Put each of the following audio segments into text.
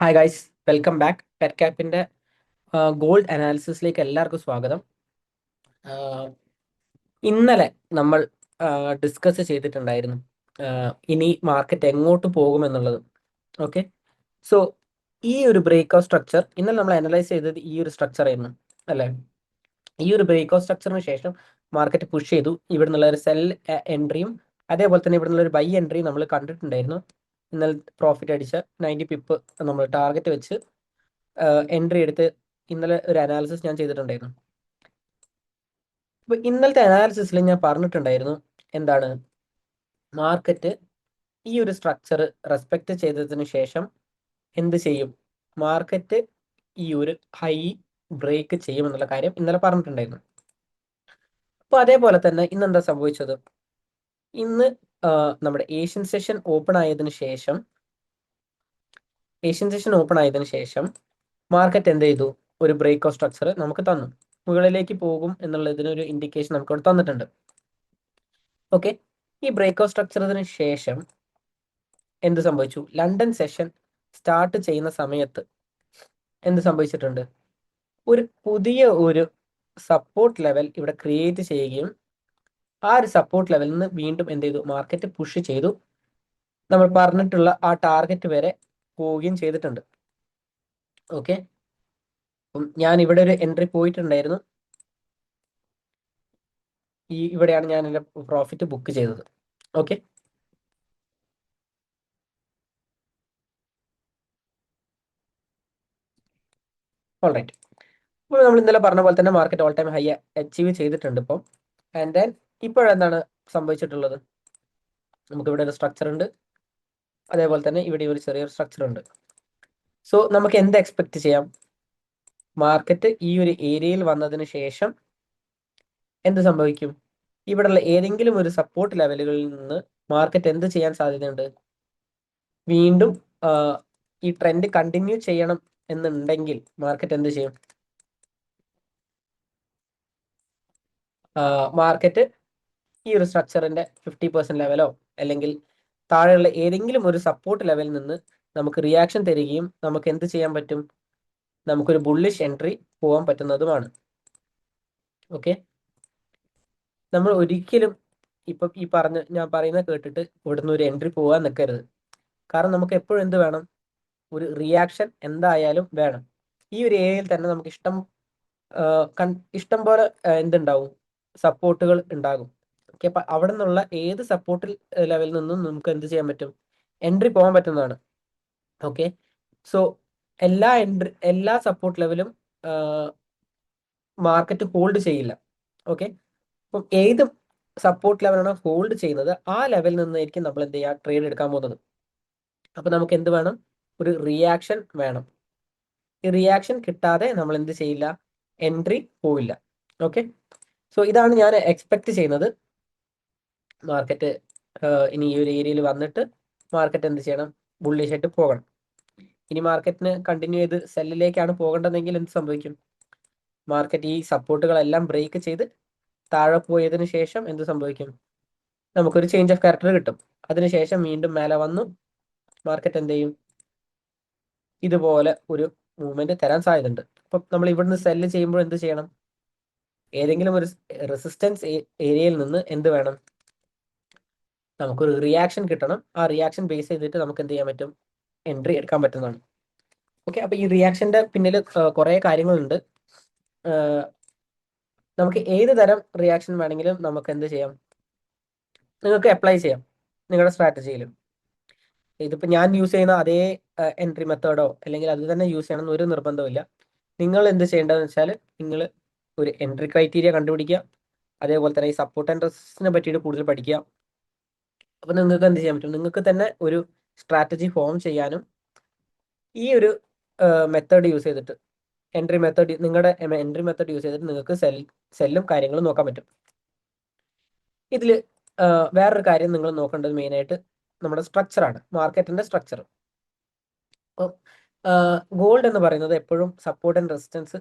Hi guys, welcome back. പെറ്റ്ക്യാപ്പിന്റെ gold അനാലിസിസിലേക്ക് എല്ലാവർക്കും സ്വാഗതം. ഇന്നലെ നമ്മൾ ഡിസ്കസ് ചെയ്തിട്ടുണ്ടായിരുന്നു ഇനി മാർക്കറ്റ് എങ്ങോട്ട് പോകുമെന്നുള്ളത്. ഓക്കെ, സോ ഈ ഒരു ബ്രേക്ക് ഔട്ട് സ്ട്രക്ചർ ഇന്നലെ നമ്മൾ അനലൈസ് ചെയ്തത് ഈ ഒരു സ്ട്രക്ചർ ആയിരുന്നു അല്ലേ. ഈ ഒരു ബ്രേക്ക് ഔട്ട് സ്ട്രക്ചറിന് ശേഷം മാർക്കറ്റ് പുഷ് ചെയ്തു. ഇവിടെ നിന്നുള്ള ഒരു സെൽ എൻട്രിയും അതേപോലെ തന്നെ ഇവിടെ നിന്നുള്ള ഒരു ബൈ എൻട്രിയും നമ്മൾ കണ്ടിട്ടുണ്ടായിരുന്നു. ഇന്നലെ പ്രോഫിറ്റ് അടിച്ച 90 പിപ്പ് നമ്മൾ ടാർഗറ്റ് വെച്ച് എൻട്രി എടുത്ത് ഇന്നലെ ഒരു അനാലിസിസ് ഞാൻ ചെയ്തിട്ടുണ്ടായിരുന്നു. അപ്പൊ ഇന്നലത്തെ അനാലിസിസിൽ ഞാൻ പറഞ്ഞിട്ടുണ്ടായിരുന്നു എന്താണ്, മാർക്കറ്റ് ഈ ഒരു സ്ട്രക്ചർ റെസ്പെക്ട് ചെയ്തതിന് ശേഷം എന്ത് ചെയ്യും, മാർക്കറ്റ് ഈ ഒരു ഹൈ ബ്രേക്ക് ചെയ്യുമെന്നുള്ള കാര്യം ഇന്നലെ പറഞ്ഞിട്ടുണ്ടായിരുന്നു. അപ്പൊ അതേപോലെ തന്നെ ഇന്ന് എന്താ സംഭവിച്ചത്, ഇന്ന് നമ്മുടെ ഏഷ്യൻ സെഷൻ ഓപ്പൺ ആയതിനു ശേഷം മാർക്കറ്റ് എന്ത് ചെയ്തു, ഒരു ബ്രേക്ക് ഔട്ട് സ്ട്രക്ചർ നമുക്ക് തന്നു. മുകളിലേക്ക് പോകും എന്നുള്ളതിനൊരു ഇൻഡിക്കേഷൻ നമുക്ക് ഇവിടെ തന്നിട്ടുണ്ട്. ഓക്കെ, ഈ ബ്രേക്ക് ഔട്ട് സ്ട്രക്ചറിന് ശേഷം എന്ത് സംഭവിച്ചു, ലണ്ടൻ സെഷൻ സ്റ്റാർട്ട് ചെയ്യുന്ന സമയത്ത് എന്ത് സംഭവിച്ചിട്ടുണ്ട്, ഒരു പുതിയ ഒരു സപ്പോർട്ട് ലെവൽ ഇവിടെ ക്രിയേറ്റ് ചെയ്യുകയും ആ ഒരു സപ്പോർട്ട് ലെവലിൽ നിന്ന് വീണ്ടും എന്ത് ചെയ്തു, മാർക്കറ്റ് പുഷ് ചെയ്തു നമ്മൾ പറഞ്ഞിട്ടുള്ള ആ ടാർഗറ്റ് വരെ പോവുകയും ചെയ്തിട്ടുണ്ട്. ഓക്കെ, ഞാൻ ഇവിടെ ഒരു എൻട്രി പോയിട്ടുണ്ടായിരുന്നു. ഇവിടെയാണ് ഞാൻ എൻ്റെ പ്രോഫിറ്റ് ബുക്ക് ചെയ്തത്. Okay, alright. ഇപ്പോൾ നമ്മൾ ഇന്നലെ പറഞ്ഞ പോലെ തന്നെ market all time high achieve ചെയ്തിട്ടുണ്ട് ഇപ്പം. ആൻഡ് ദെൻ ഇപ്പോഴെന്താണ് സംഭവിച്ചിട്ടുള്ളത്, നമുക്കിവിടെ ഒരു സ്ട്രക്ചർ ഉണ്ട്, അതേപോലെ തന്നെ ഇവിടെ ഒരു ചെറിയൊരു സ്ട്രക്ചർ ഉണ്ട്. സോ നമുക്ക് എന്ത് എക്സ്പെക്ട് ചെയ്യാം, മാർക്കറ്റ് ഈ ഒരു ഏരിയയിൽ വന്നതിന് ശേഷം എന്ത് സംഭവിക്കും, ഇവിടെയുള്ള ഏതെങ്കിലും ഒരു സപ്പോർട്ട് ലെവലുകളിൽ നിന്ന് മാർക്കറ്റ് എന്ത് ചെയ്യാൻ സാധ്യതയുണ്ട്, വീണ്ടും ഈ ട്രെൻഡ് കണ്ടിന്യൂ ചെയ്യണം എന്നുണ്ടെങ്കിൽ മാർക്കറ്റ് എന്ത് ചെയ്യും, മാർക്കറ്റ് ഈ ഒരു സ്ട്രക്ചറിന്റെ 50% ലെവലോ അല്ലെങ്കിൽ താഴെയുള്ള ഏതെങ്കിലും ഒരു സപ്പോർട്ട് ലെവലിൽ നിന്ന് നമുക്ക് റിയാക്ഷൻ തരികയും നമുക്ക് എന്ത് ചെയ്യാൻ പറ്റും, നമുക്കൊരു ബുള്ളിഷ് എൻട്രി പോകാൻ പറ്റുന്നതുമാണ്. ഓക്കെ, നമ്മൾ ഒരിക്കലും ഇപ്പം ഞാൻ പറയുന്നത് കേട്ടിട്ട് ഇവിടുന്ന് ഒരു എൻട്രി പോകാൻ നിൽക്കരുത്. കാരണം നമുക്ക് എപ്പോഴും എന്ത് വേണം, ഒരു റിയാക്ഷൻ എന്തായാലും വേണം. ഈ ഒരു ഏരിയയിൽ തന്നെ നമുക്ക് ഇഷ്ടം പോലെ എന്തുണ്ടാവും, സപ്പോർട്ടുകൾ ഉണ്ടാകും. ഓക്കെ, അപ്പൊ അവിടെ നിന്നുള്ള ഏത് സപ്പോർട്ട് ലെവലിൽ നിന്നും നമുക്ക് എന്ത് ചെയ്യാൻ പറ്റും, എൻട്രി പോകാൻ പറ്റുന്നതാണ്. ഓക്കെ, സോ എല്ലാ സപ്പോർട്ട് ലെവലും മാർക്കറ്റ് ഹോൾഡ് ചെയ്യില്ല. ഓക്കെ, അപ്പം ഏത് സപ്പോർട്ട് ലെവലാണ് ഹോൾഡ് ചെയ്യുന്നത് ആ ലെവലിൽ നിന്നായിരിക്കും നമ്മൾ എന്ത് ചെയ്യുക, ട്രേഡ് എടുക്കാൻ പോകുന്നത്. അപ്പൊ നമുക്ക് എന്ത് വേണം, ഒരു റിയാക്ഷൻ വേണം. ഈ റിയാക്ഷൻ കിട്ടാതെ നമ്മൾ എന്ത് ചെയ്യില്ല, എൻട്രി പോവില്ല. ഓക്കെ, സോ ഇതാണ് ഞാൻ എക്സ്പെക്ട് ചെയ്യുന്നത്. മാർക്കറ്റ് ഇനി ഈ ഒരു ഏരിയയിൽ വന്നിട്ട് മാർക്കറ്റ് എന്ത് ചെയ്യണം, ബുള്ളിഷ് ആയിട്ട് പോകണം. ഇനി മാർക്കറ്റിന് കണ്ടിന്യൂ ചെയ്ത് സെല്ലിലേക്കാണ് പോകേണ്ടതെങ്കിൽ എന്ത് സംഭവിക്കും, മാർക്കറ്റ് ഈ സപ്പോർട്ടുകളെല്ലാം ബ്രേക്ക് ചെയ്ത് താഴെ പോയതിനു ശേഷം എന്ത് സംഭവിക്കും, നമുക്കൊരു ചേഞ്ച് ഓഫ് ക്യാരക്ടർ കിട്ടും. അതിനുശേഷം വീണ്ടും മേലെ വന്നു മാർക്കറ്റ് എന്ത് ചെയ്യും, ഇതുപോലെ ഒരു മൂവ്മെന്റ് തരാൻ സാധ്യതയുണ്ട്. അപ്പം നമ്മൾ ഇവിടുന്ന് സെല്ല് ചെയ്യുമ്പോൾ എന്ത് ചെയ്യണം, ഏതെങ്കിലും ഒരു റെസിസ്റ്റൻസ് ഏരിയയിൽ നിന്ന് എന്ത് വേണം, നമുക്കൊരു റിയാക്ഷൻ കിട്ടണം. ആ റിയാക്ഷൻ ബേസ് ചെയ്തിട്ട് നമുക്ക് എന്ത് ചെയ്യാൻ പറ്റും, എൻട്രി എടുക്കാൻ പറ്റുന്നതാണ്. ഓക്കെ, അപ്പൊ ഈ റിയാക്ഷന്റെ പിന്നിൽ കുറേ കാര്യങ്ങളുണ്ട്. നമുക്ക് ഏത് തരം റിയാക്ഷൻ വേണമെങ്കിലും നമുക്ക് എന്ത് ചെയ്യാം, നിങ്ങൾക്ക് അപ്ലൈ ചെയ്യാം നിങ്ങളുടെ സ്ട്രാറ്റജിയിലും. ഇതിപ്പോൾ ഞാൻ യൂസ് ചെയ്യുന്ന അതേ എൻട്രി മെത്തേഡോ അല്ലെങ്കിൽ അത് തന്നെ യൂസ് ചെയ്യണം എന്നൊരു നിർബന്ധമില്ല. നിങ്ങൾ എന്ത് ചെയ്യേണ്ടതെന്ന് വെച്ചാൽ നിങ്ങൾ ഒരു എൻട്രി ക്രൈറ്റീരിയ കണ്ടുപിടിക്കുക, അതേപോലെ തന്നെ ഈ സപ്പോർട്ട് ആൻഡ് റെസിസ്റ്റൻസിനെ പറ്റിയിട്ട് കൂടുതൽ പഠിക്കുക. അപ്പോൾ നിങ്ങൾക്ക് എന്ത് ചെയ്യാൻ പറ്റും, നിങ്ങൾക്ക് തന്നെ ഒരു സ്ട്രാറ്റജി ഫോം ചെയ്യാനും ഈ ഒരു മെത്തേഡ് യൂസ് ചെയ്തിട്ട് നിങ്ങളുടെ എൻട്രി മെത്തേഡ് യൂസ് ചെയ്തിട്ട് നിങ്ങൾക്ക് സെല്ലും കാര്യങ്ങളും നോക്കാൻ പറ്റും. ഇതിൽ വേറൊരു കാര്യം നിങ്ങൾ നോക്കേണ്ടത് മെയിനായിട്ട് നമ്മുടെ സ്ട്രക്ചറാണ്, മാർക്കറ്റിന്റെ സ്ട്രക്ചർ. അപ്പോൾ ഗോൾഡ് എന്ന് പറയുന്നത് എപ്പോഴും സപ്പോർട്ട് ആൻഡ് റെസിസ്റ്റൻസ്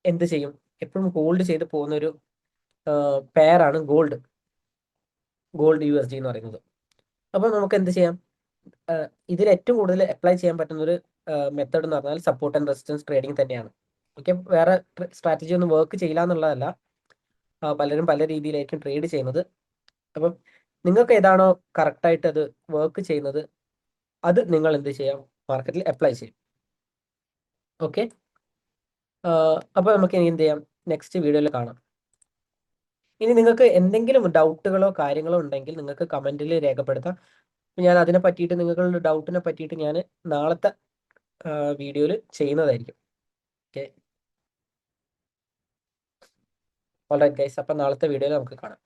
എന്ത് ചെയ്യും, എപ്പോഴും ഹോൾഡ് ചെയ്ത് പോകുന്ന ഒരു പെയറാണ് ഗോൾഡ് USD എന്ന് പറയുന്നത്. അപ്പോൾ നമുക്ക് എന്ത് ചെയ്യാം, ഇതിൽ ഏറ്റവും കൂടുതൽ അപ്ലൈ ചെയ്യാൻ പറ്റുന്ന ഒരു മെത്തേഡ് എന്ന് പറഞ്ഞാൽ സപ്പോർട്ട് ആൻഡ് റെസിസ്റ്റൻസ് ട്രേഡിംഗ് തന്നെയാണ്. ഓക്കെ, വേറെ സ്ട്രാറ്റജി ഒന്നും വർക്ക് ചെയ്യില്ല എന്നുള്ളതല്ല. പലരും പല രീതിയിലായിരിക്കും ട്രേഡ് ചെയ്യുന്നത്. അപ്പം നിങ്ങൾക്ക് ഏതാണോ കറക്റ്റായിട്ട് അത് വർക്ക് ചെയ്യുന്നത് അത് നിങ്ങൾ എന്ത് ചെയ്യാം, മാർക്കറ്റിൽ അപ്ലൈ ചെയ്യും. ഓക്കെ, അപ്പോൾ നമുക്ക് ഇനി എന്ത് ചെയ്യാം, നെക്സ്റ്റ് വീഡിയോയിൽ കാണാം. ഇനി നിങ്ങൾക്ക് എന്തെങ്കിലും ഡൗട്ടുകളോ കാര്യങ്ങളോ ഉണ്ടെങ്കിൽ നിങ്ങൾക്ക് കമൻറ്റിൽ രേഖപ്പെടുത്താം. ഞാൻ അതിനെ പറ്റിയിട്ട്, നിങ്ങളുടെ ഡൗട്ടിനെ പറ്റിയിട്ട് ഞാൻ നാളത്തെ വീഡിയോയിൽ ചെയ്യുന്നതായിരിക്കും. ഓക്കെ, ഓൾറൈറ്റ് ഗൈസ്, അപ്പം നാളത്തെ വീഡിയോയിൽ നമുക്ക് കാണാം.